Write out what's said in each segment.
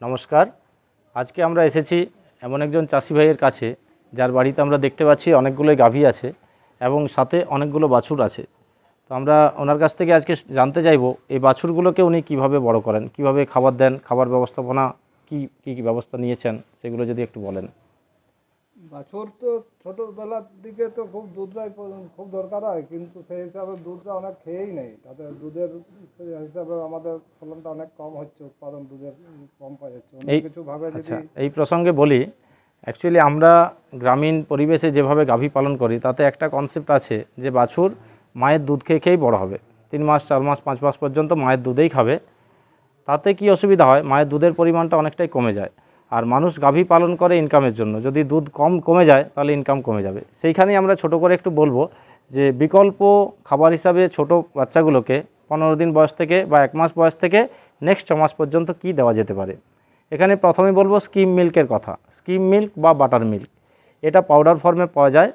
নমস্কার। আজকে আমরা এসেছি এমন একজন চাষি ভাইয়ের কাছে যার বাড়িতে আমরা দেখতে পাচ্ছি অনেকগুলোই গাভী আছে এবং সাথে অনেকগুলো বাছুর আছে। তো আমরা ওনার কাছ থেকে আজকে জানতে চাইব এই বাছুরগুলোকে উনি কিভাবে বড় করেন, কিভাবে খাবার দেন, খাবার ব্যবস্থাপনা কি ব্যবস্থা নিয়েছেন সেগুলো যদি একটু বলেন। বাছুর তো ছোটোবেলার দিকে তো খুব দুধটাই খুব দরকার হয়, কিন্তু সেই হিসাবে দুধটা অনেক খেয়েই নেই। তাতে দুধের হিসাবে আমাদের ফলনটা অনেক কম হচ্ছে, উৎপাদন দুধের কম পাওয়া যাচ্ছে। অন্য কিছুভাবে যদি এই প্রসঙ্গে বলি, অ্যাকচুয়ালি আমরা গ্রামীণ পরিবেশে যেভাবে গাভী পালন করি তাতে একটা কনসেপ্ট আছে যে বাছুর মায়ের দুধ খেয়েই বড় হবে, 3 মাস 4 মাস 5 মাস পর্যন্ত মায়ের দুধেই খাবে। তাতে কি অসুবিধা হয়, মায়ের দুধের পরিমাণটা অনেকটাই কমে যায়। আর মানুষ গাভী পালন করে ইনকামের জন্য, যদি দুধ কমে যায় তাহলে ইনকাম কমে যাবে। সেইখানেই আমরা ছোট করে একটু বলবো যে বিকল্প খাবার হিসাবে ছোট বাচ্চাগুলোকে 15 দিন বয়স থেকে বা 1 মাস বয়স থেকে নেক্সট 6 মাস পর্যন্ত কি দেওয়া যেতে পারে। এখানে প্রথমে বলবো স্কিম মিল্কের কথা। স্কিম মিল্ক বা বাটার মিল্ক, এটা পাউডার ফর্মে পাওয়া যায়।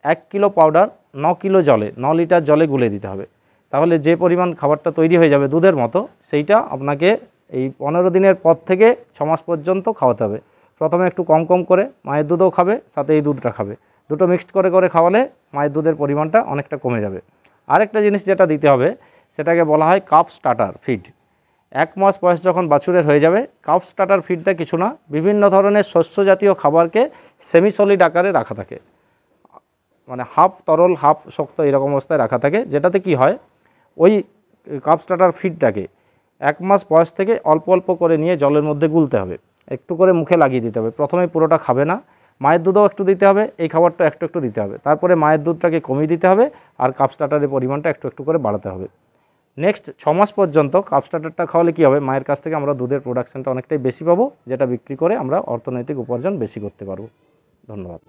1 কিলো পাউডার 9 কিলো জলে, 9 লিটার জলে গুলে দিতে হবে। তাহলে যে পরিমাণ খাবারটা তৈরি হয়ে যাবে দুধের মতো, সেইটা আপনাকে এই 15 দিনের পর থেকে 6 মাস পর্যন্ত খাওয়াতে হবে। প্রথমে একটু কম কম করে মায়ের দুধও খাবে, সাথে এই দুধটা খাবে। দুটো মিক্সড করে খাওয়ালে মায়ের দুধের পরিমাণটা অনেকটা কমে যাবে। আরেকটা জিনিস যেটা দিতে হবে সেটাকে বলা হয় কাপ স্টার্টার ফিড। 1 মাস বয়স যখন বাছুরের হয়ে যাবে, কাপ স্টার্টার ফিডটা কিছু না, বিভিন্ন ধরনের শস্য জাতীয় খাবারকে সেমি সলিড আকারে রাখা থাকে, মানে হাফ তরল হাফ শক্ত এরকম অবস্থায় রাখা থাকে। যেটাতে কি হয়, ওই কাপ স্টার্টার ফিডটাকে 1 মাস বয়স থেকে অল্প অল্প করে নিয়ে জলের মধ্যে গুলতে হবে, একটু করে মুখে লাগিয়ে দিতে হবে। প্রথমে পুরোটা খাবে না, মায়ের দুধও একটু দিতে হবে, এই খাবারটা একটু একটু দিতে হবে। তারপরে মায়ের দুধটাকে কমিয়ে দিতে হবে আর কাপ স্টার্টারের পরিমাণটা একটু একটু করে বাড়াতে হবে। নেক্সট 6 মাস পর্যন্ত কাপ স্টার্টারটা খাওয়ালে কী হবে, মায়ের কাছ থেকে আমরা দুধের প্রোডাকশানটা অনেকটাই বেশি পাবো, যেটা বিক্রি করে আমরা অর্থনৈতিক উপার্জন বেশি করতে পারবো। ধন্যবাদ।